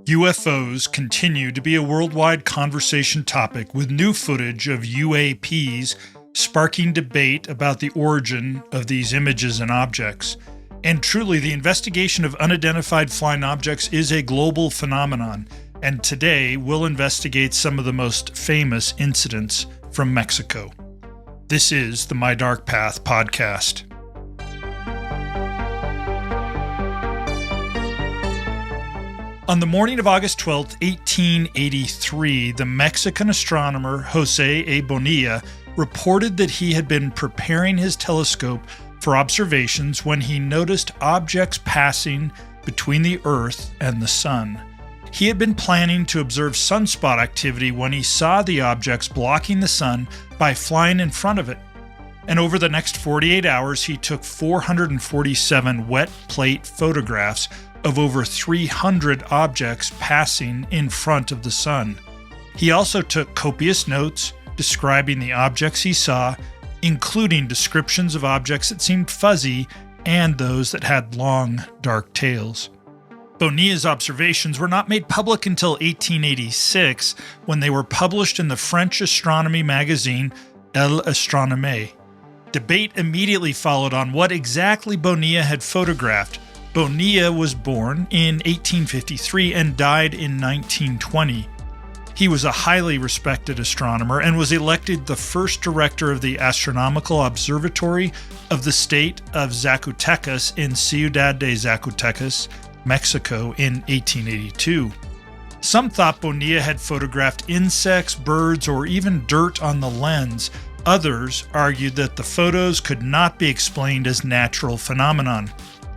UFOs continue to be a worldwide conversation topic, with new footage of UAPs sparking debate about the origin of these images and objects. And truly, the investigation of unidentified flying objects is a global phenomenon, and today we'll investigate some of the most famous incidents from Mexico. This is the My Dark Path podcast. On the morning of August 12, 1883, the Mexican astronomer José A. Bonilla reported that he had been preparing his telescope for observations when he noticed objects passing between the Earth and the Sun. He had been planning to observe sunspot activity when he saw the objects blocking the Sun by flying in front of it. And over the next 48 hours, he took 447 wet plate photographs of over 300 objects passing in front of the Sun. He also took copious notes describing the objects he saw, including descriptions of objects that seemed fuzzy and those that had long, dark tails. Bonilla's observations were not made public until 1886, when they were published in the French astronomy magazine L'Astronomie. Debate immediately followed on what exactly Bonilla had photographed. Bonilla was born in 1853 and died in 1920. He was a highly respected astronomer and was elected the first director of the Astronomical Observatory of the state of Zacatecas in Ciudad de Zacatecas, Mexico in 1882. Some thought Bonilla had photographed insects, birds, or even dirt on the lens. Others argued that the photos could not be explained as natural phenomenon.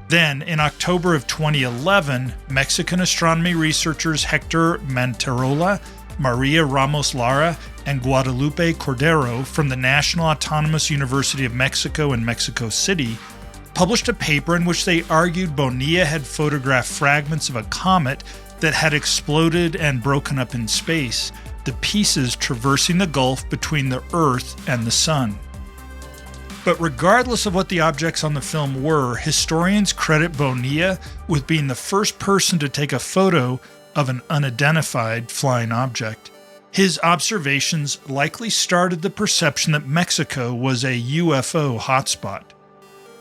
Then, in October of 2011, Mexican astronomy researchers Hector Manterola, Maria Ramos Lara, and Guadalupe Cordero from the National Autonomous University of Mexico in Mexico City published a paper in which they argued Bonilla had photographed fragments of a comet that had exploded and broken up in space, the pieces traversing the gulf between the Earth and the Sun. But regardless of what the objects on the film were, historians credit Bonilla with being the first person to take a photo of an unidentified flying object. His observations likely started the perception that Mexico was a UFO hotspot.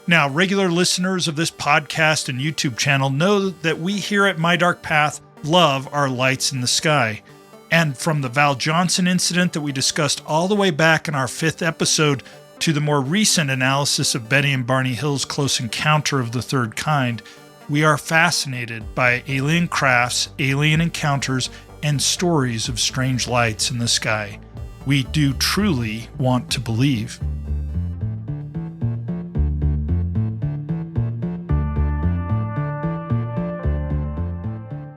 Now, regular listeners of this podcast and YouTube channel know that we here at My Dark Path love our lights in the sky. And from the Val Johnson incident that we discussed all the way back in our 5th episode, to the more recent analysis of Betty and Barney Hill's close encounter of the third kind, we are fascinated by alien crafts, alien encounters, and stories of strange lights in the sky. We do truly want to believe.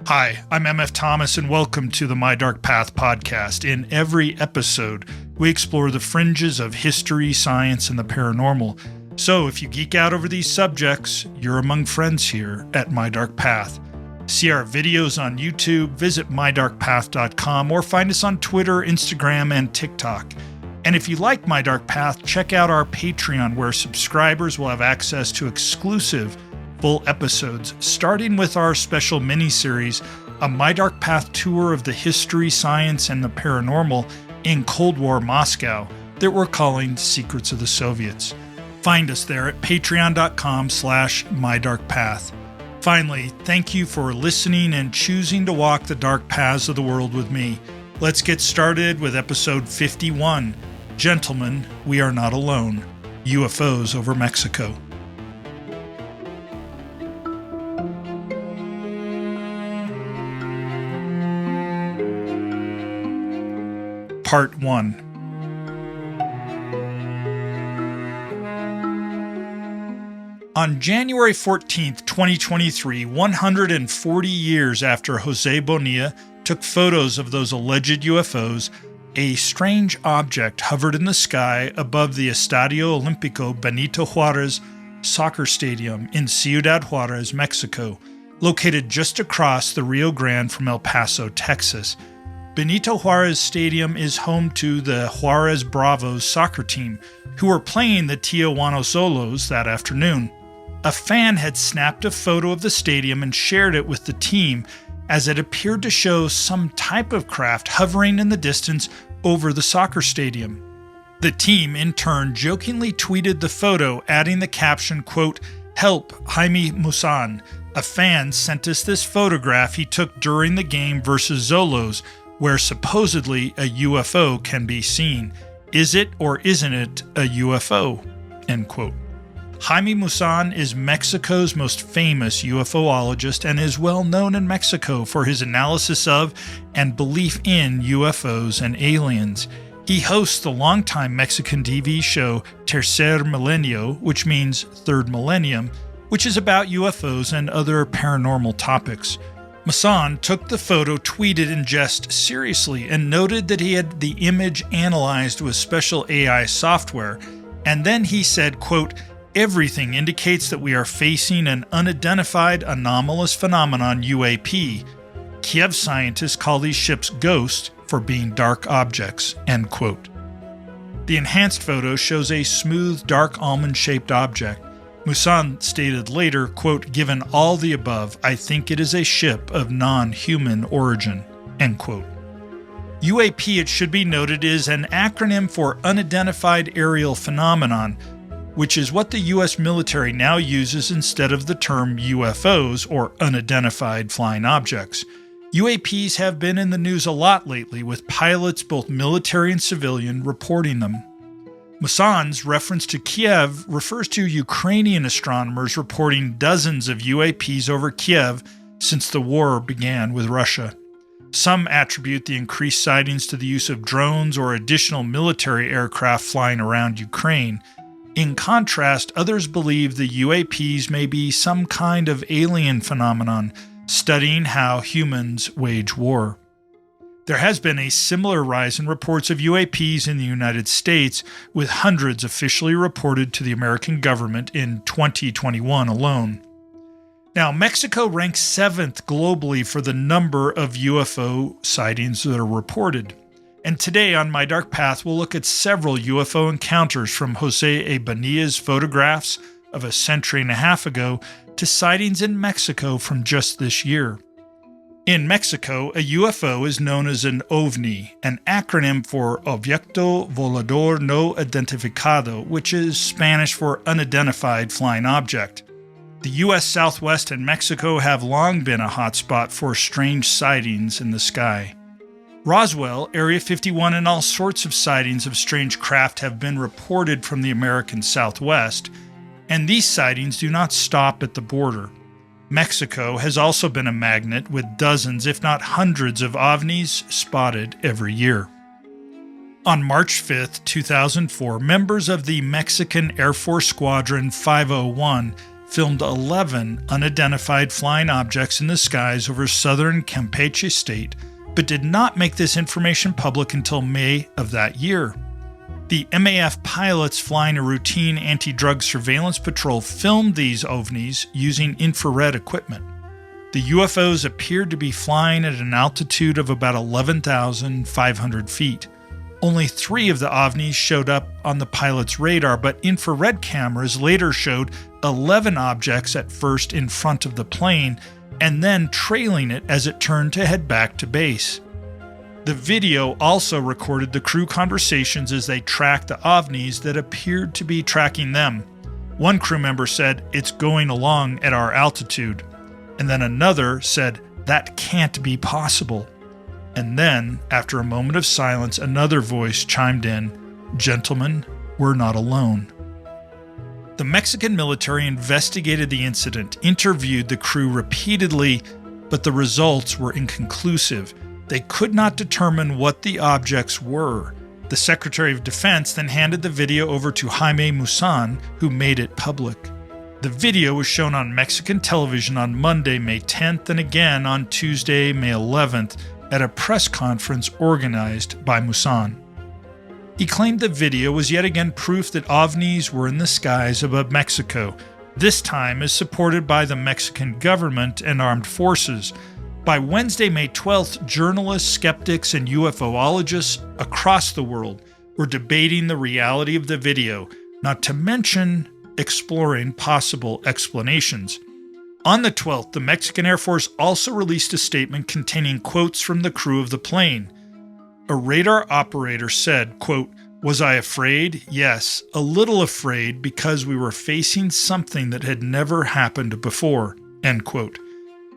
Hi, I'm MF Thomas, and welcome to the My Dark Path podcast. In every episode, we explore the fringes of history, science, and the paranormal. So if you geek out over these subjects, you're among friends here at My Dark Path. See our videos on YouTube, visit mydarkpath.com, or find us on Twitter, Instagram, and TikTok. And if you like My Dark Path, check out our Patreon, where subscribers will have access to exclusive full episodes, starting with our special mini-series, a My Dark Path tour of the history, science, and the paranormal in Cold War Moscow that we're calling Secrets of the Soviets. Find us there at patreon.com/mydarkpath. Finally, thank you for listening and choosing to walk the dark paths of the world with me. Let's get started with episode 51. Gentlemen, we are not alone. UFOs over Mexico. Part 1. On January 14, 2023, 140 years after José Bonilla took photos of those alleged UFOs, a strange object hovered in the sky above the Estadio Olímpico Benito Juárez soccer stadium in Ciudad Juárez, Mexico, located just across the Rio Grande from El Paso, Texas. Benito Juárez Stadium is home to the Juárez Bravos soccer team, who were playing the Tijuana Solos that afternoon. A fan had snapped a photo of the stadium and shared it with the team, as it appeared to show some type of craft hovering in the distance over the soccer stadium. The team, in turn, jokingly tweeted the photo, adding the caption, quote, "Help, Jaime Musan. A fan sent us this photograph he took during the game versus Xolos, where supposedly a UFO can be seen. Is it or isn't it a UFO?" End quote. Jaime Musan is Mexico's most famous UFOologist and is well known in Mexico for his analysis of and belief in UFOs and aliens. He hosts the longtime Mexican TV show Tercer Milenio, which means Third Millennium, which is about UFOs and other paranormal topics. Musan took the photo tweeted in jest seriously and noted that he had the image analyzed with special AI software, and then he said, quote, "Everything indicates that we are facing an unidentified anomalous phenomenon, UAP. Kiev scientists call these ships ghosts for being dark objects," end quote. The enhanced photo shows a smooth, dark almond-shaped object. Musan stated later, quote, "Given all the above, I think it is a ship of non-human origin," end quote. UAP, it should be noted, is an acronym for Unidentified Aerial Phenomenon, which is what the U.S. military now uses instead of the term UFOs, or Unidentified Flying Objects. UAPs have been in the news a lot lately, with pilots, both military and civilian, reporting them. Musan's reference to Kiev refers to Ukrainian astronomers reporting dozens of UAPs over Kiev since the war began with Russia. Some attribute the increased sightings to the use of drones or additional military aircraft flying around Ukraine. In contrast, others believe the UAPs may be some kind of alien phenomenon, studying how humans wage war. There has been a similar rise in reports of UAPs in the United States, with hundreds officially reported to the American government in 2021 alone. Now, Mexico ranks 7th globally for the number of UFO sightings that are reported. And today on My Dark Path, we'll look at several UFO encounters, from José A. Bonilla's photographs of a century and a half ago to sightings in Mexico from just this year. In Mexico, a UFO is known as an OVNI, an acronym for Objeto Volador No Identificado, which is Spanish for Unidentified Flying Object. The U.S. Southwest and Mexico have long been a hotspot for strange sightings in the sky. Roswell, Area 51, and all sorts of sightings of strange craft have been reported from the American Southwest, and these sightings do not stop at the border. Mexico has also been a magnet, with dozens, if not hundreds, of OVNIs spotted every year. On March 5, 2004, members of the Mexican Air Force Squadron 501 filmed 11 unidentified flying objects in the skies over southern Campeche state, but did not make this information public until May of that year. The MAF pilots flying a routine anti-drug surveillance patrol filmed these OVNIs using infrared equipment. The UFOs appeared to be flying at an altitude of about 11,500 feet. Only 3 of the OVNIs showed up on the pilot's radar, but infrared cameras later showed 11 objects at first in front of the plane, and then trailing it as it turned to head back to base. The video also recorded the crew conversations as they tracked the OVNIs that appeared to be tracking them. One crew member said, "It's going along at our altitude." And then another said, "That can't be possible." And then, after a moment of silence, another voice chimed in, "Gentlemen, we're not alone." The Mexican military investigated the incident, interviewed the crew repeatedly, but the results were inconclusive. They could not determine what the objects were. The Secretary of Defense then handed the video over to Jaime Musan, who made it public. The video was shown on Mexican television on Monday, May 10th, and again on Tuesday, May 11th, at a press conference organized by Musan. He claimed the video was yet again proof that OVNIs were in the skies above Mexico, this time as supported by the Mexican government and armed forces. By Wednesday, May 12th, journalists, skeptics, and UFOologists across the world were debating the reality of the video, not to mention exploring possible explanations. On the 12th, the Mexican Air Force also released a statement containing quotes from the crew of the plane. A radar operator said, quote, "Was I afraid? Yes, a little afraid because we were facing something that had never happened before," end quote.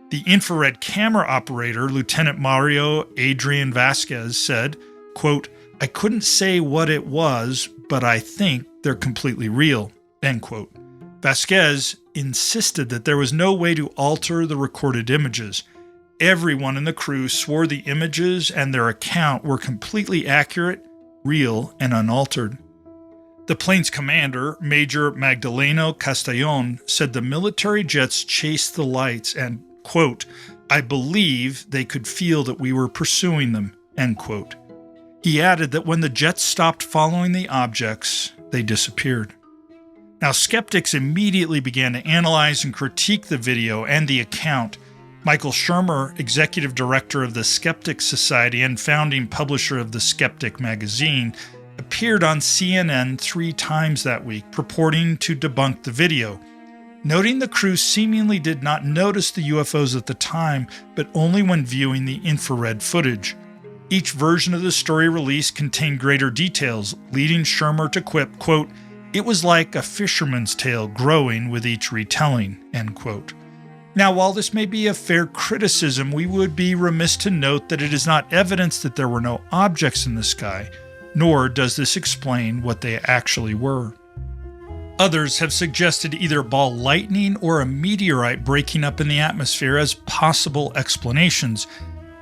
The infrared camera operator, Lieutenant Mario Adrian Vasquez, said, quote, "I couldn't say what it was, but I think they're completely real," end quote. Vasquez insisted that there was no way to alter the recorded images. Everyone in the crew swore the images and their account were completely accurate, real, and unaltered. The plane's commander, Major Magdaleno Castellon, said the military jets chased the lights and, quote, "I believe they could feel that we were pursuing them," end quote. He added that when the jets stopped following the objects, they disappeared. Now, skeptics immediately began to analyze and critique the video and the account. Michael Shermer, executive director of the Skeptic Society and founding publisher of the Skeptic magazine, appeared on CNN 3 times that week, purporting to debunk the video, noting the crew seemingly did not notice the UFOs at the time, but only when viewing the infrared footage. Each version of the story released contained greater details, leading Shermer to quip, quote, "It was like a fisherman's tale growing with each retelling," end quote. Now, while this may be a fair criticism, we would be remiss to note that it is not evidence that there were no objects in the sky, nor does this explain what they actually were. Others have suggested either ball lightning or a meteorite breaking up in the atmosphere as possible explanations,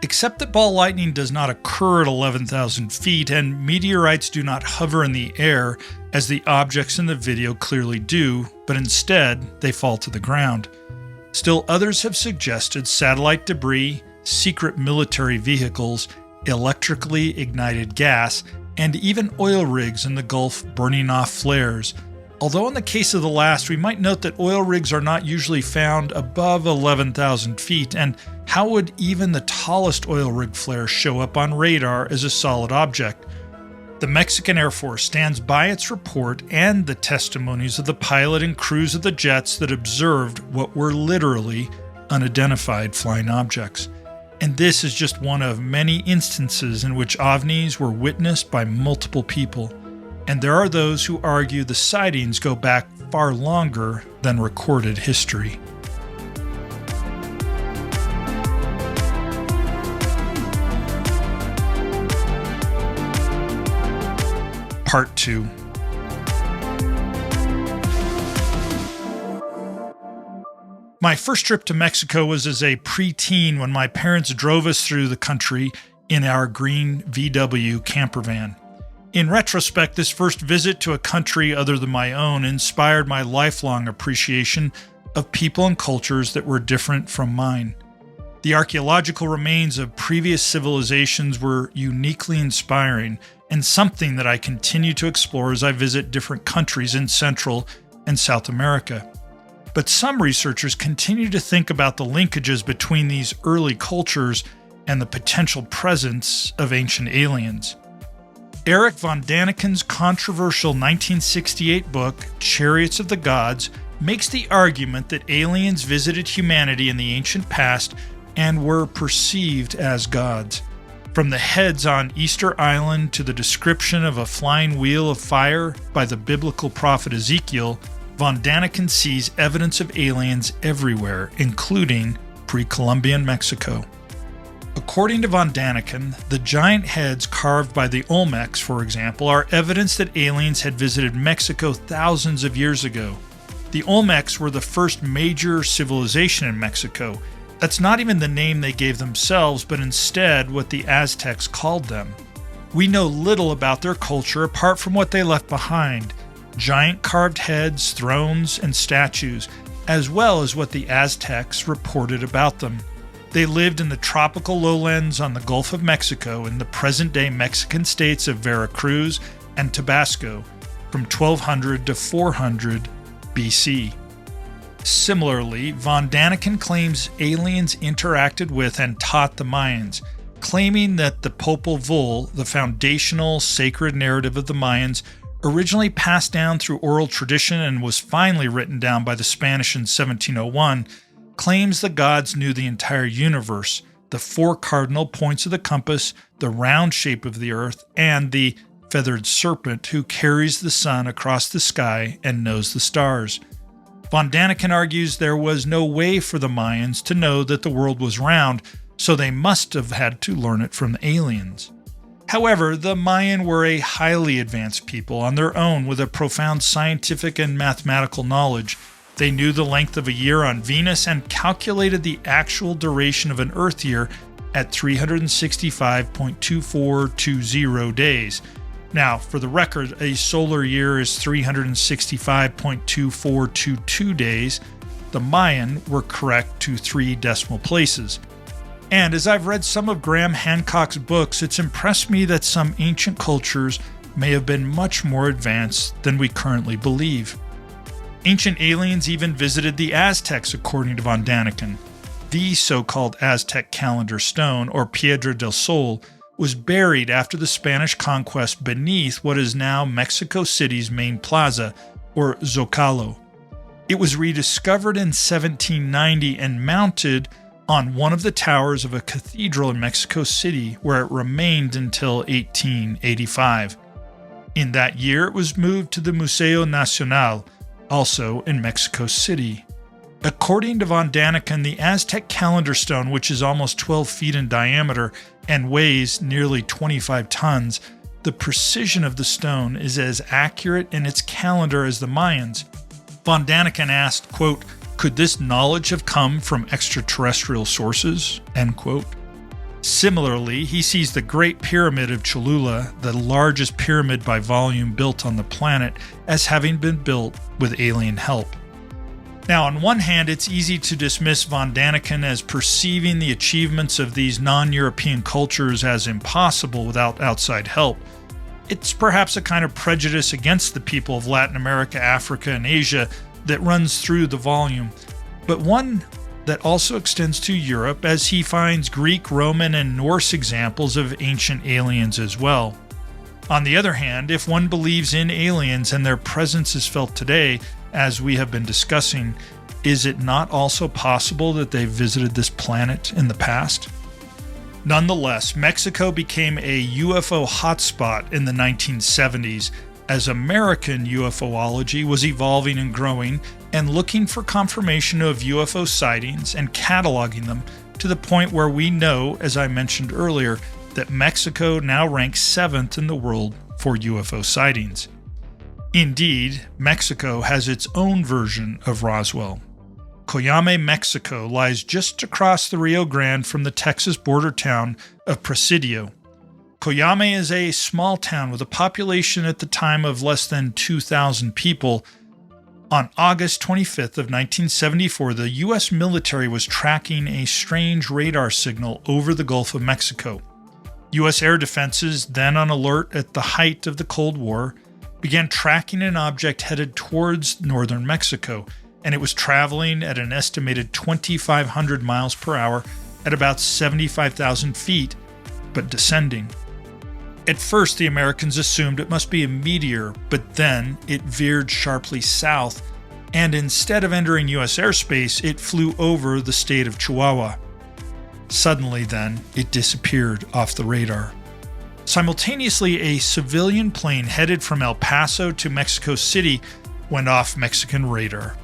except that ball lightning does not occur at 11,000 feet and meteorites do not hover in the air as the objects in the video clearly do, but instead they fall to the ground. Still, others have suggested satellite debris, secret military vehicles, electrically ignited gas, and even oil rigs in the Gulf burning off flares. Although in the case of the last, we might note that oil rigs are not usually found above 11,000 feet, and how would even the tallest oil rig flare show up on radar as a solid object? The Mexican Air Force stands by its report and the testimonies of the pilot and crews of the jets that observed what were literally unidentified flying objects. And this is just one of many instances in which OVNIs were witnessed by multiple people. And there are those who argue the sightings go back far longer than recorded history. Part 2. My first trip to Mexico was as a preteen when my parents drove us through the country in our green VW camper van. In retrospect, this first visit to a country other than my own inspired my lifelong appreciation of people and cultures that were different from mine. The archaeological remains of previous civilizations were uniquely inspiring and something that I continue to explore as I visit different countries in Central and South America. But some researchers continue to think about the linkages between these early cultures and the potential presence of ancient aliens. Eric von Daniken's controversial 1968 book, Chariots of the Gods, makes the argument that aliens visited humanity in the ancient past and were perceived as gods. From the heads on Easter Island to the description of a flying wheel of fire by the biblical prophet Ezekiel, von Daniken sees evidence of aliens everywhere, including pre-Columbian Mexico. According to von Daniken, the giant heads carved by the Olmecs, for example, are evidence that aliens had visited Mexico thousands of years ago. The Olmecs were the first major civilization in Mexico. That's not even the name they gave themselves, but instead what the Aztecs called them. We know little about their culture apart from what they left behind: giant carved heads, thrones, and statues, as well as what the Aztecs reported about them. They lived in the tropical lowlands on the Gulf of Mexico in the present-day Mexican states of Veracruz and Tabasco from 1200 to 400 BC. Similarly, von Daniken claims aliens interacted with and taught the Mayans, claiming that the Popol Vuh, the foundational sacred narrative of the Mayans, Originally passed down through oral tradition and was finally written down by the Spanish in 1701, claims the gods knew the entire universe, the 4 cardinal points of the compass, the round shape of the earth, and the feathered serpent who carries the sun across the sky and knows the stars. Von Daniken argues there was no way for the Mayans to know that the world was round, so they must have had to learn it from the aliens. However, the Mayan were a highly advanced people on their own with a profound scientific and mathematical knowledge. They knew the length of a year on Venus and calculated the actual duration of an Earth year at 365.2420 days. Now, for the record, a solar year is 365.2422 days. The Mayan were correct to 3 decimal places. And as I've read some of Graham Hancock's books, it's impressed me that some ancient cultures may have been much more advanced than we currently believe. Ancient aliens even visited the Aztecs, according to Von Daniken. The so-called Aztec calendar stone, or Piedra del Sol, was buried after the Spanish conquest beneath what is now Mexico City's main plaza, or Zocalo. It was rediscovered in 1790 and mounted on one of the towers of a cathedral in Mexico City, where it remained until 1885. In that year, it was moved to the Museo Nacional, also in Mexico City. According to Von Daniken, the Aztec calendar stone, which is almost 12 feet in diameter and weighs nearly 25 tons, the precision of the stone is as accurate in its calendar as the Mayans. Von Daniken asked, quote, "Could this knowledge have come from extraterrestrial sources?" End quote. Similarly, he sees the Great Pyramid of Cholula, the largest pyramid by volume built on the planet, as having been built with alien help. Now, on one hand, it's easy to dismiss Von Daniken as perceiving the achievements of these non-European cultures as impossible without outside help. It's perhaps a kind of prejudice against the people of Latin America, Africa, and Asia that runs through the volume, but one that also extends to Europe, as he finds Greek, Roman, and Norse examples of ancient aliens as well. On the other hand, if one believes in aliens and their presence is felt today, as we have been discussing, is it not also possible that they visited this planet in the past? Nonetheless, Mexico became a UFO hotspot in the 1970s as American UFOlogy was evolving and growing and looking for confirmation of UFO sightings and cataloging them to the point where we know, as I mentioned earlier, that Mexico now ranks 7th in the world for UFO sightings. Indeed, Mexico has its own version of Roswell. Coyame, Mexico lies just across the Rio Grande from the Texas border town of Presidio. Coyame is a small town with a population at the time of less than 2,000 people. On August 25th of 1974, the U.S. military was tracking a strange radar signal over the Gulf of Mexico. U.S. air defenses, then on alert at the height of the Cold War, began tracking an object headed towards northern Mexico, and it was traveling at an estimated 2,500 miles per hour at about 75,000 feet, but descending. At first, the Americans assumed it must be a meteor, but then it veered sharply south, and instead of entering U.S. airspace, it flew over the state of Chihuahua. Suddenly, then, it disappeared off the radar. Simultaneously, a civilian plane headed from El Paso to Mexico City went off Mexican radar.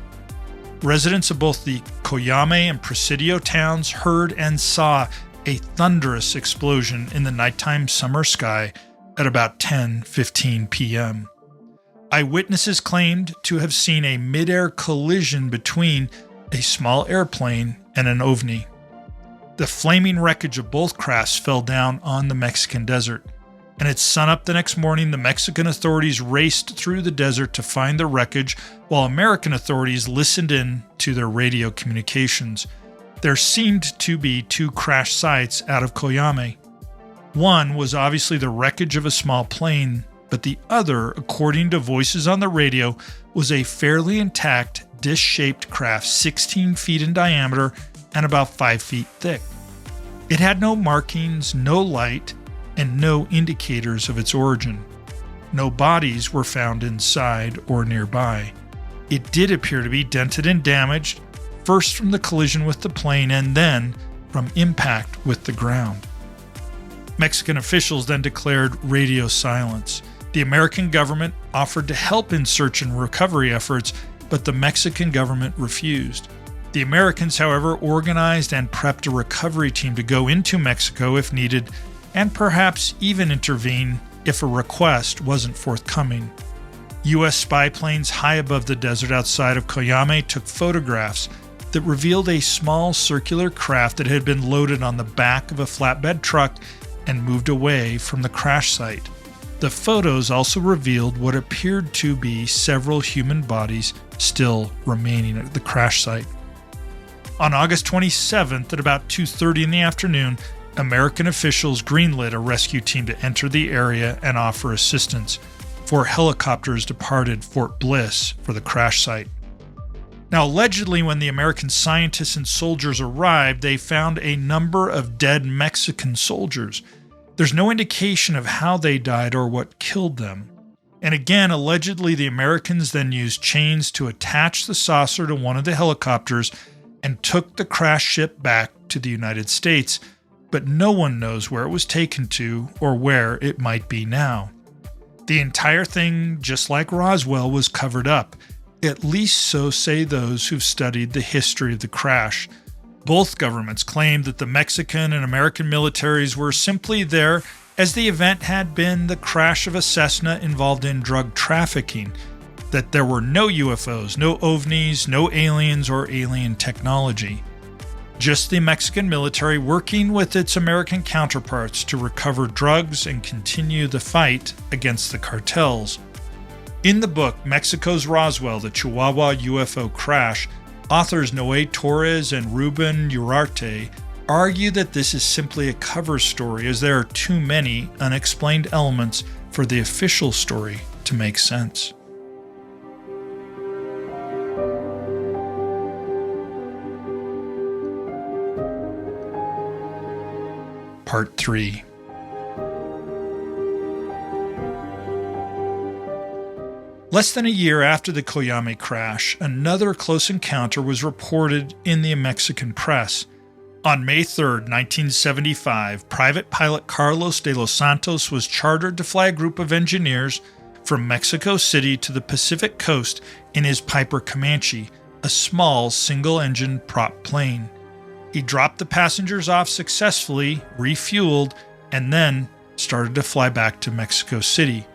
Residents of both the Coyame and Presidio towns heard and saw a thunderous explosion in the nighttime summer sky at about 10:15 p.m. Eyewitnesses claimed to have seen a mid-air collision between a small airplane and an OVNI. The flaming wreckage of both crafts fell down on the Mexican desert, and at sunup the next morning, the Mexican authorities raced through the desert to find the wreckage, while American authorities listened in to their radio communications. There seemed to be 2 crash sites out of Coyame. One was obviously the wreckage of a small plane, but the other, according to voices on the radio, was a fairly intact, dish-shaped craft 16 feet in diameter and about 5 feet thick. It had no markings, no light, and no indicators of its origin. No bodies were found inside or nearby. It did appear to be dented and damaged, first from the collision with the plane and then from impact with the ground. Mexican officials then declared radio silence. The American government offered to help in search and recovery efforts, but the Mexican government refused. The Americans, however, organized and prepped a recovery team to go into Mexico if needed, and perhaps even intervene if a request wasn't forthcoming. U.S. spy planes high above the desert outside of Cuyame took photographs that revealed a small circular craft that had been loaded on the back of a flatbed truck and moved away from the crash site. The photos also revealed what appeared to be several human bodies still remaining at the crash site. On August 27th at about 2:30 in the afternoon, American officials greenlit a rescue team to enter the area and offer assistance. 4 helicopters departed Fort Bliss for the crash site. Now, allegedly, when the American scientists and soldiers arrived, they found a number of dead Mexican soldiers. There's no indication of how they died or what killed them. And again, allegedly, the Americans then used chains to attach the saucer to one of the helicopters and took the crash ship back to the United States, but no one knows where it was taken to or where it might be now. The entire thing, just like Roswell, was covered up. At least so say those who've studied the history of the crash. Both governments claimed that the Mexican and American militaries were simply there as the event had been the crash of a Cessna involved in drug trafficking, that there were no UFOs, no OVNIs, no aliens or alien technology. Just the Mexican military working with its American counterparts to recover drugs and continue the fight against the cartels. In the book, Mexico's Roswell, the Chihuahua UFO Crash, authors Noé Torres and Ruben Uriarte argue that this is simply a cover story as there are too many unexplained elements for the official story to make sense. Part 3. Less than a year after the Cuyame crash, another close encounter was reported in the Mexican press. On May 3, 1975, private pilot Carlos de los Santos was chartered to fly a group of engineers from Mexico City to the Pacific coast in his Piper Comanche, a small single-engine prop plane. He dropped the passengers off successfully, refueled, and then started to fly back to Mexico City.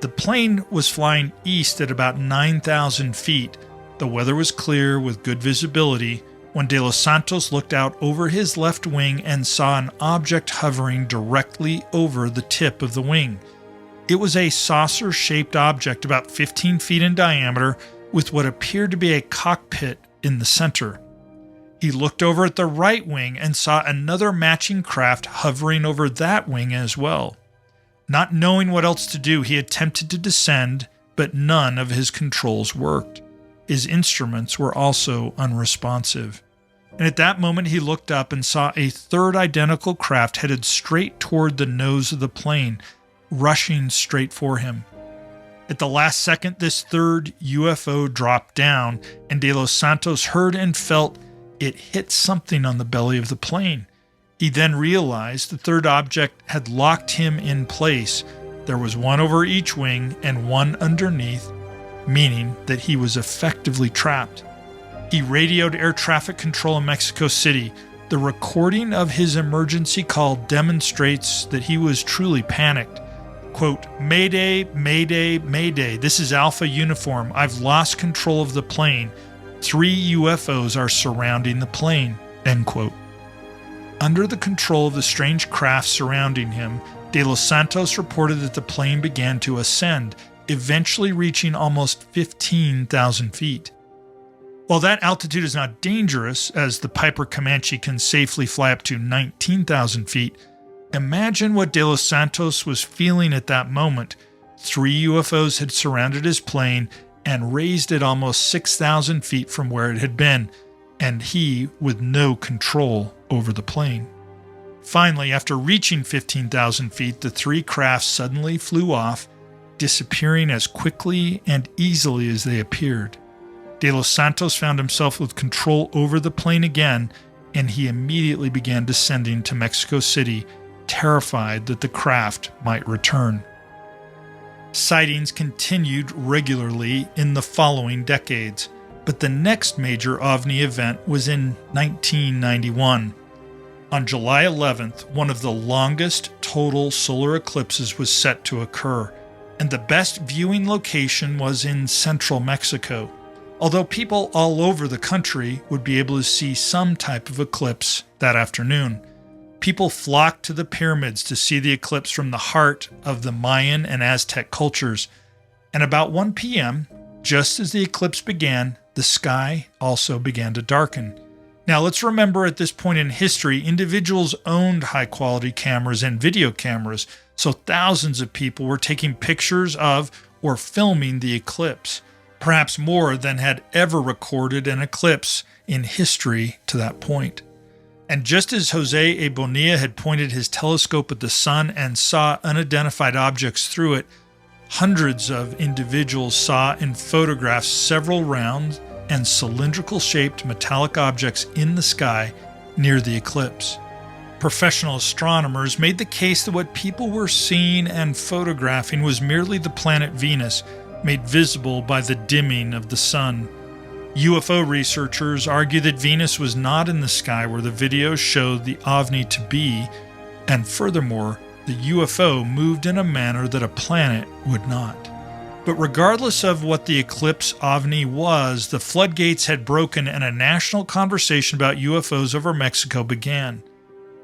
The plane was flying east at about 9,000 feet. The weather was clear with good visibility when De Los Santos looked out over his left wing and saw an object hovering directly over the tip of the wing. It was a saucer-shaped object about 15 feet in diameter with what appeared to be a cockpit in the center. He looked over at the right wing and saw another matching craft hovering over that wing as well. Not knowing what else to do, he attempted to descend, but none of his controls worked. His instruments were also unresponsive. And at that moment, he looked up and saw a third identical craft headed straight toward the nose of the plane, rushing straight for him. At the last second, this third UFO dropped down, and De Los Santos heard and felt it hit something on the belly of the plane. He then realized the third object had locked him in place. There was one over each wing and one underneath, meaning that he was effectively trapped. He radioed air traffic control in Mexico City. The recording of his emergency call demonstrates that he was truly panicked. Quote, "Mayday, Mayday, Mayday. This is Alpha Uniform. I've lost control of the plane. 3 UFOs are surrounding the plane." End quote. Under the control of the strange craft surrounding him, De Los Santos reported that the plane began to ascend, eventually reaching almost 15,000 feet. While that altitude is not dangerous, as the Piper Comanche can safely fly up to 19,000 feet, imagine what De Los Santos was feeling at that moment. 3 UFOs had surrounded his plane and raised it almost 6,000 feet from where it had been, and he with no control over the plane. Finally, after reaching 15,000 feet, the 3 crafts suddenly flew off, disappearing as quickly and easily as they appeared. De Los Santos found himself with control over the plane again, and he immediately began descending to Mexico City, terrified that the craft might return. Sightings continued regularly in the following decades, but the next major OVNI event was in 1991. On July 11th, one of the longest total solar eclipses was set to occur, and the best viewing location was in central Mexico, although people all over the country would be able to see some type of eclipse that afternoon. People flocked to the pyramids to see the eclipse from the heart of the Mayan and Aztec cultures, and about 1 p.m., just as the eclipse began, the sky also began to darken. Now, let's remember at this point in history, individuals owned high-quality cameras and video cameras, so thousands of people were taking pictures of or filming the eclipse, perhaps more than had ever recorded an eclipse in history to that point. And just as José A. Bonilla had pointed his telescope at the sun and saw unidentified objects through it, hundreds of individuals saw and photographed several round and cylindrical-shaped metallic objects in the sky near the eclipse. Professional astronomers made the case that what people were seeing and photographing was merely the planet Venus, made visible by the dimming of the sun. UFO researchers argue that Venus was not in the sky where the videos showed the OVNI to be, and furthermore, the UFO moved in a manner that a planet would not. But regardless of what the eclipse OVNI was, the floodgates had broken and a national conversation about UFOs over Mexico began.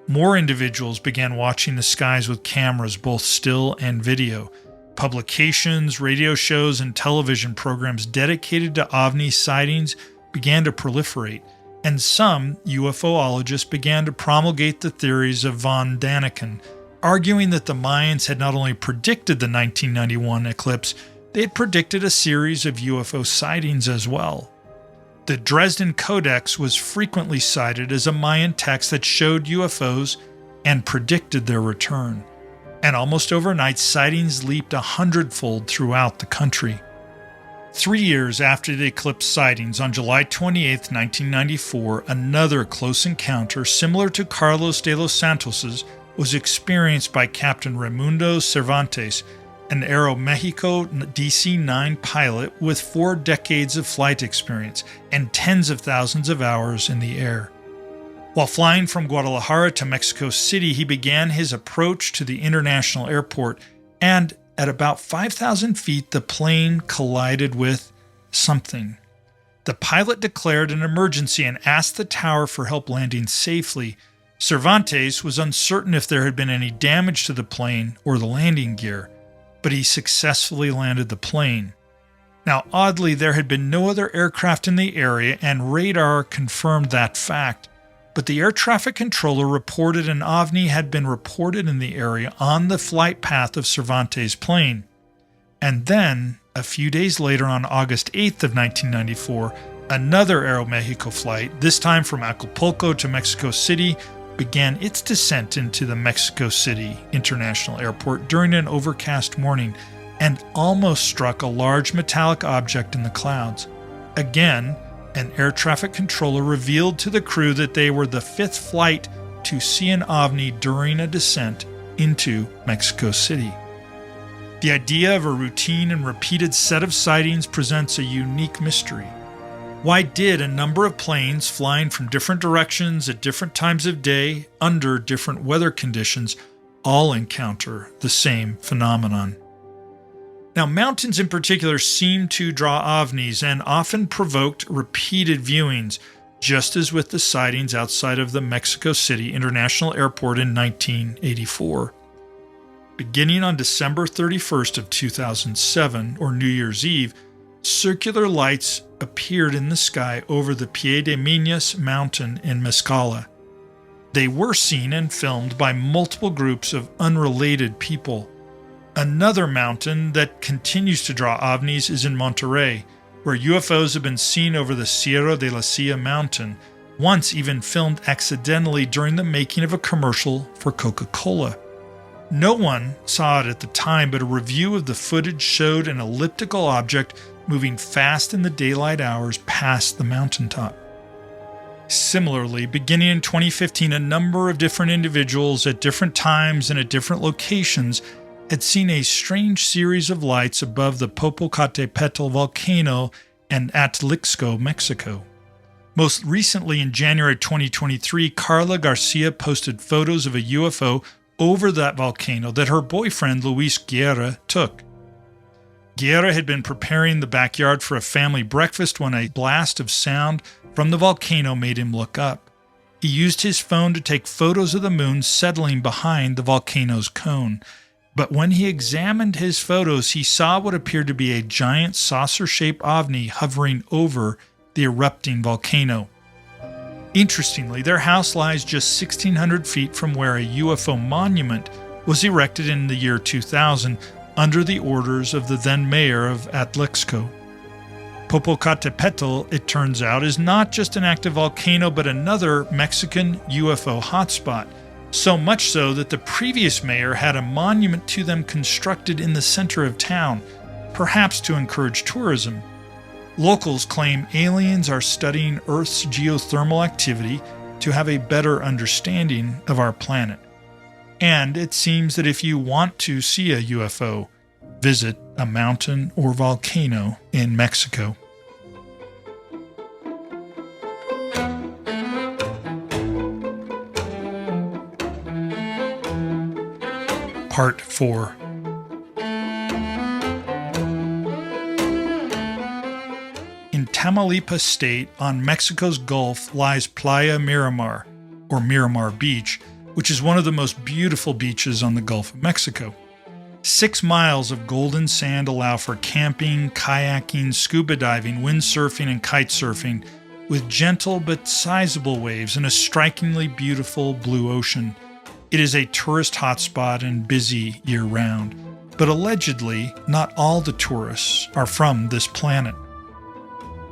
More individuals began watching the skies with cameras, both still and video. Publications, radio shows, and television programs dedicated to OVNI sightings began to proliferate, and some UFOologists began to promulgate the theories of von Daniken, arguing that the Mayans had not only predicted the 1991 eclipse, they had predicted a series of UFO sightings as well. The Dresden Codex was frequently cited as a Mayan text that showed UFOs and predicted their return. And almost overnight, sightings leaped 100-fold throughout the country. 3 years after the eclipse sightings, on July 28, 1994, another close encounter similar to Carlos de los Santos's was experienced by Captain Raimundo Cervantes, an Aeromexico DC-9 pilot with 4 decades of flight experience and tens of thousands of hours in the air. While flying from Guadalajara to Mexico City, he began his approach to the international airport, and at about 5,000 feet, the plane collided with something. The pilot declared an emergency and asked the tower for help landing safely. Cervantes was uncertain if there had been any damage to the plane or the landing gear, but he successfully landed the plane. Now, oddly, there had been no other aircraft in the area, and radar confirmed that fact. But the air traffic controller reported an OVNI had been reported in the area on the flight path of Cervantes' plane. And then, a few days later on August 8th of 1994, another Aeromexico flight, this time from Acapulco to Mexico City, began its descent into the Mexico City International Airport during an overcast morning and almost struck a large metallic object in the clouds. Again, an air traffic controller revealed to the crew that they were the 5th flight to see an OVNI during a descent into Mexico City. The idea of a routine and repeated set of sightings presents a unique mystery. Why did a number of planes flying from different directions at different times of day under different weather conditions all encounter the same phenomenon? Now, mountains in particular seem to draw OVNIs and often provoked repeated viewings, just as with the sightings outside of the Mexico City International Airport in 1984. Beginning on December 31st of 2007, or New Year's Eve, circular lights appeared in the sky over the Pie de Minas mountain in Mezcala. They were seen and filmed by multiple groups of unrelated people. Another mountain that continues to draw OVNIs is in Monterrey, where UFOs have been seen over the Sierra de la Silla mountain, once even filmed accidentally during the making of a commercial for Coca-Cola. No one saw it at the time, but a review of the footage showed an elliptical object moving fast in the daylight hours past the mountaintop. Similarly, beginning in 2015, a number of different individuals at different times and at different locations had seen a strange series of lights above the Popocatépetl volcano and Atlixco, Mexico. Most recently, in January 2023, Carla Garcia posted photos of a UFO over that volcano that her boyfriend Luis Guerra took. Guerra had been preparing the backyard for a family breakfast when a blast of sound from the volcano made him look up. He used his phone to take photos of the moon settling behind the volcano's cone. But when he examined his photos, he saw what appeared to be a giant saucer-shaped OVNI hovering over the erupting volcano. Interestingly, their house lies just 1,600 feet from where a UFO monument was erected in the year 2000 under the orders of the then mayor of Atlixco. Popocatépetl, it turns out, is not just an active volcano but another Mexican UFO hotspot, so much so that the previous mayor had a monument to them constructed in the center of town, perhaps to encourage tourism. Locals claim aliens are studying Earth's geothermal activity to have a better understanding of our planet. And it seems that if you want to see a UFO, visit a mountain or volcano in Mexico. Part 4. In Tamaulipas State, on Mexico's Gulf, lies Playa Miramar, or Miramar Beach, which is one of the most beautiful beaches on the Gulf of Mexico. 6 miles of golden sand allow for camping, kayaking, scuba diving, windsurfing, and kite surfing, with gentle but sizable waves and a strikingly beautiful blue ocean. It is a tourist hotspot and busy year-round, but allegedly not all the tourists are from this planet.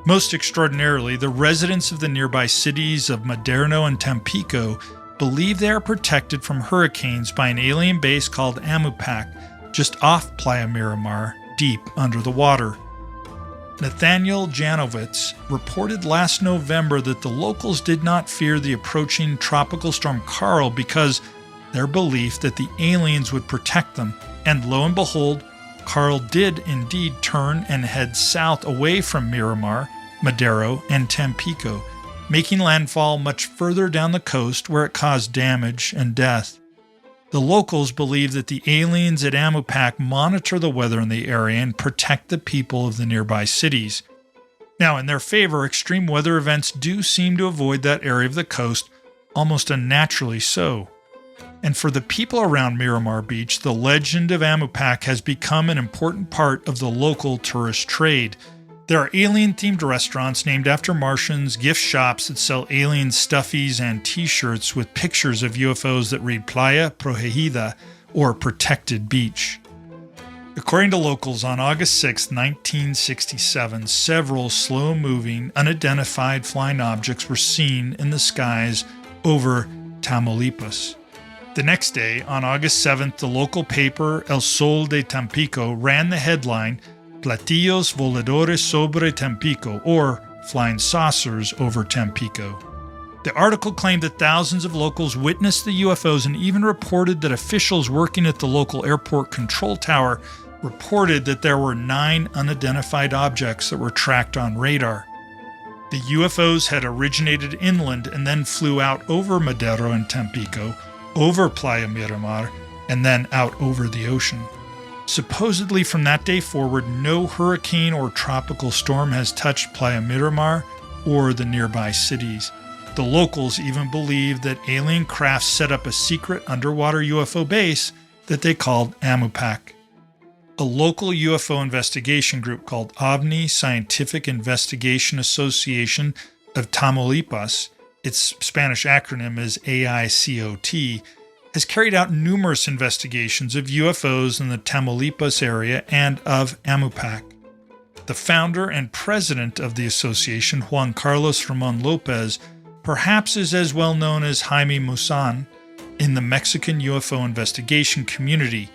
Most extraordinarily, the residents of the nearby cities of Madero and Tampico believe they are protected from hurricanes by an alien base called Amupac, just off Playa Miramar, deep under the water. Nathaniel Janowitz reported last November that the locals did not fear the approaching tropical storm Karl because their belief that the aliens would protect them, and lo and behold, Karl did indeed turn and head south away from Miramar, Madero, and Tampico, making landfall much further down the coast where it caused damage and death. The locals believe that the aliens at Amupac monitor the weather in the area and protect the people of the nearby cities. Now, in their favor, extreme weather events do seem to avoid that area of the coast, almost unnaturally so. And for the people around Miramar Beach, the legend of Amupac has become an important part of the local tourist trade. There are alien-themed restaurants named after Martians, gift shops that sell alien stuffies and t-shirts with pictures of UFOs that read Playa Protegida, or Protected Beach. According to locals, on August 6, 1967, several slow-moving, unidentified flying objects were seen in the skies over Tamaulipas. The next day, on August 7th, the local paper El Sol de Tampico ran the headline Platillos Voladores sobre Tampico, or Flying Saucers over Tampico. The article claimed that thousands of locals witnessed the UFOs and even reported that officials working at the local airport control tower reported that there were 9 unidentified objects that were tracked on radar. The UFOs had originated inland and then flew out over Madero and Tampico, over Playa Miramar, and then out over the ocean. Supposedly from that day forward, no hurricane or tropical storm has touched Playa Miramar or the nearby cities. The locals even believe that alien craft set up a secret underwater UFO base that they called Amupac. A local UFO investigation group called OVNI Scientific Investigation Association of Tamaulipas, its Spanish acronym is AICOT, has carried out numerous investigations of UFOs in the Tamaulipas area and of Amupac. The founder and president of the association, Juan Carlos Ramon Lopez, perhaps is as well known as Jaime Maussan, in the Mexican UFO investigation community.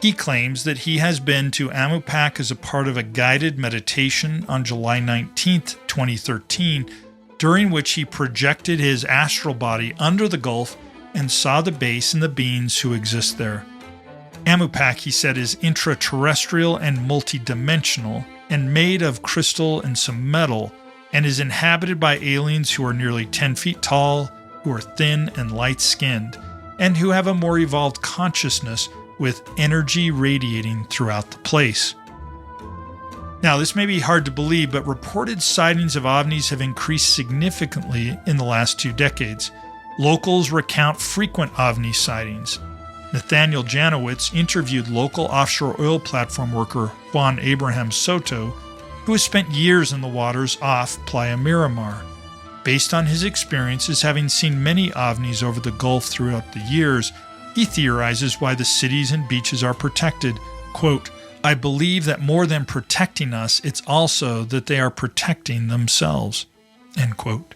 He claims that he has been to Amopac as a part of a guided meditation on July 19, 2013, during which he projected his astral body under the Gulf and saw the base and the beings who exist there. Amopac, he said, is intraterrestrial and multidimensional and made of crystal and some metal, and is inhabited by aliens who are nearly 10 feet tall, who are thin and light-skinned, and who have a more evolved consciousness with energy radiating throughout the place. Now, this may be hard to believe, but reported sightings of OVNIs have increased significantly in the last 2 decades. Locals recount frequent OVNI sightings. Nathaniel Janowitz interviewed local offshore oil platform worker Juan Abraham Soto, who has spent years in the waters off Playa Miramar. Based on his experiences having seen many OVNIs over the Gulf throughout the years, he theorizes why the cities and beaches are protected. Quote, "I believe that more than protecting us, it's also that they are protecting themselves." End quote.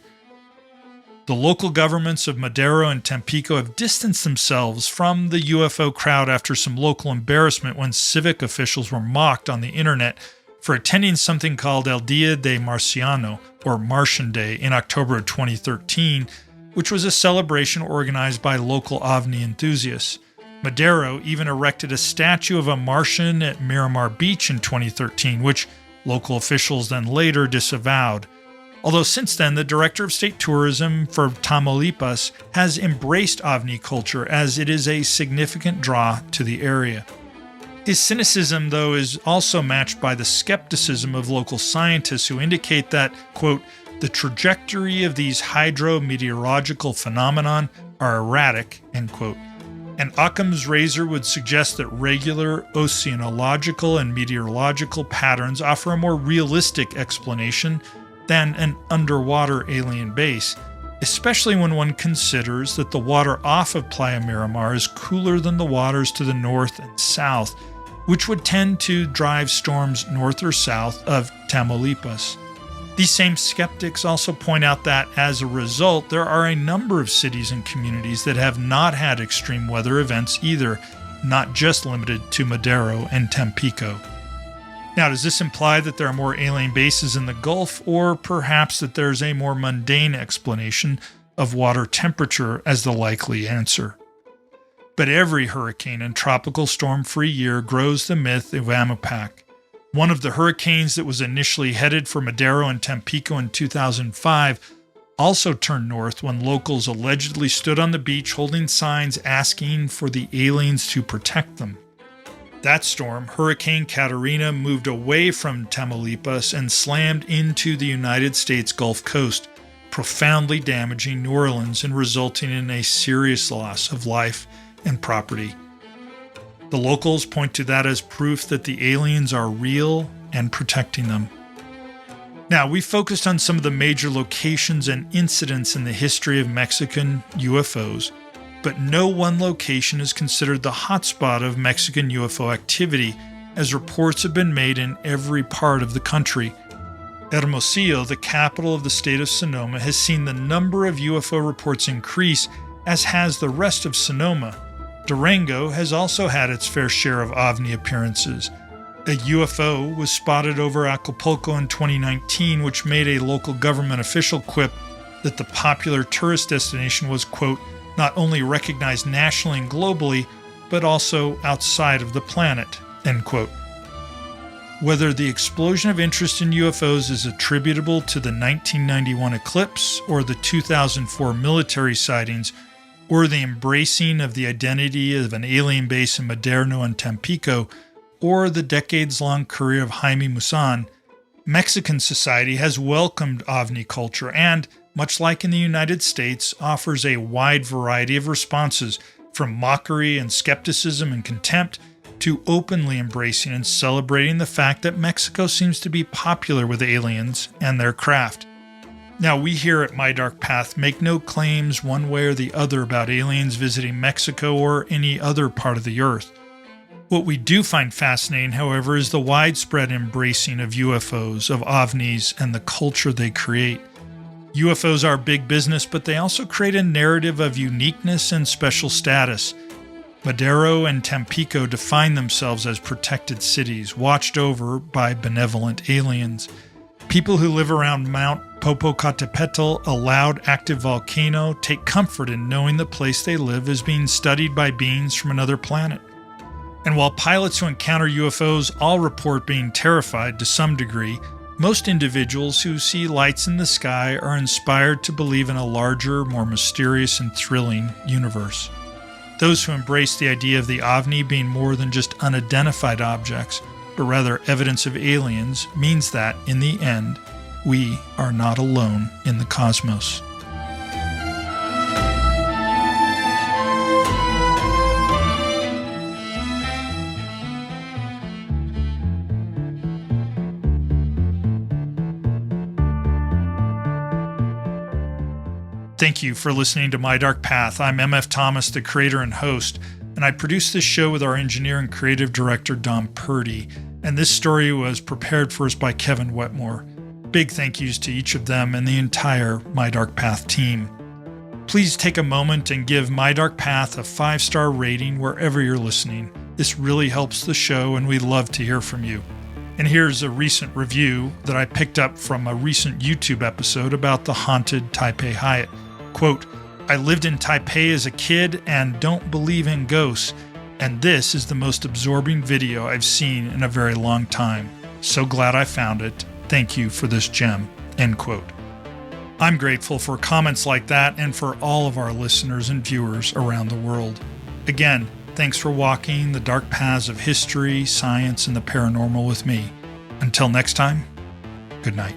The local governments of Madero and Tampico have distanced themselves from the UFO crowd after some local embarrassment when civic officials were mocked on the internet for attending something called El Dia de Marciano, or Martian Day, in October of 2013, which was a celebration organized by local OVNI enthusiasts. Madero even erected a statue of a Martian at Miramar Beach in 2013, which local officials then later disavowed. Although since then, the Director of State Tourism for Tamaulipas has embraced OVNI culture as it is a significant draw to the area. His cynicism, though, is also matched by the skepticism of local scientists who indicate that, quote, "the trajectory of these hydrometeorological phenomenon are erratic," end quote. And Occam's razor would suggest that regular oceanological and meteorological patterns offer a more realistic explanation than an underwater alien base, especially when one considers that the water off of Playa Miramar is cooler than the waters to the north and south, which would tend to drive storms north or south of Tamaulipas. These same skeptics also point out that, as a result, there are a number of cities and communities that have not had extreme weather events either, not just limited to Madero and Tampico. Now, does this imply that there are more alien bases in the Gulf, or perhaps that there's a more mundane explanation of water temperature as the likely answer? But every hurricane and tropical storm-free year grows the myth of Amopac. One of the hurricanes that was initially headed for Madero and Tampico in 2005 also turned north when locals allegedly stood on the beach holding signs asking for the aliens to protect them. That storm, Hurricane Katrina, moved away from Tamaulipas and slammed into the United States Gulf Coast, profoundly damaging New Orleans and resulting in a serious loss of life and property. The locals point to that as proof that the aliens are real and protecting them. Now, we focused on some of the major locations and incidents in the history of Mexican UFOs, but no one location is considered the hotspot of Mexican UFO activity, as reports have been made in every part of the country. Hermosillo, the capital of the state of Sonoma, has seen the number of UFO reports increase, as has the rest of Sonoma. Durango has also had its fair share of OVNI appearances. A UFO was spotted over Acapulco in 2019, which made a local government official quip that the popular tourist destination was, quote, not only recognized nationally and globally, but also outside of the planet, end quote. Whether the explosion of interest in UFOs is attributable to the 1991 eclipse or the 2004 military sightings, or the embracing of the identity of an alien base in Madero and Tampico, or the decades-long career of Jaime Maussan, Mexican society has welcomed OVNI culture and, much like in the United States, offers a wide variety of responses, from mockery and skepticism and contempt to openly embracing and celebrating the fact that Mexico seems to be popular with aliens and their craft. Now, we here at My Dark Path make no claims one way or the other about aliens visiting Mexico or any other part of the earth. What we do find fascinating, however, is the widespread embracing of UFOs, of OVNIs, and the culture they create. UFOs are big business, but they also create a narrative of uniqueness and special status. Madero and Tampico define themselves as protected cities, watched over by benevolent aliens. People who live around Mount Popocatépetl, a loud, active volcano, take comfort in knowing the place they live is being studied by beings from another planet. And while pilots who encounter UFOs all report being terrified to some degree, most individuals who see lights in the sky are inspired to believe in a larger, more mysterious and thrilling universe. Those who embrace the idea of the OVNI being more than just unidentified objects, but rather evidence of aliens, means that, in the end, we are not alone in the cosmos. Thank you for listening to My Dark Path. I'm MF Thomas, the creator and host, and I produce this show with our engineer and creative director, Dom Purdy. And this story was prepared for us by Kevin Wetmore. Big thank yous to each of them and the entire My Dark Path team. Please take a moment and give My Dark Path a 5-star rating wherever you're listening. This really helps the show, and we'd love to hear from you. And here's a recent review that I picked up from a recent YouTube episode about the haunted Taipei Hyatt. Quote, "I lived in Taipei as a kid and don't believe in ghosts, and this is the most absorbing video I've seen in a very long time. So glad I found it. Thank you for this gem." End quote. I'm grateful for comments like that and for all of our listeners and viewers around the world. Again, thanks for walking the dark paths of history, science, and the paranormal with me. Until next time, good night.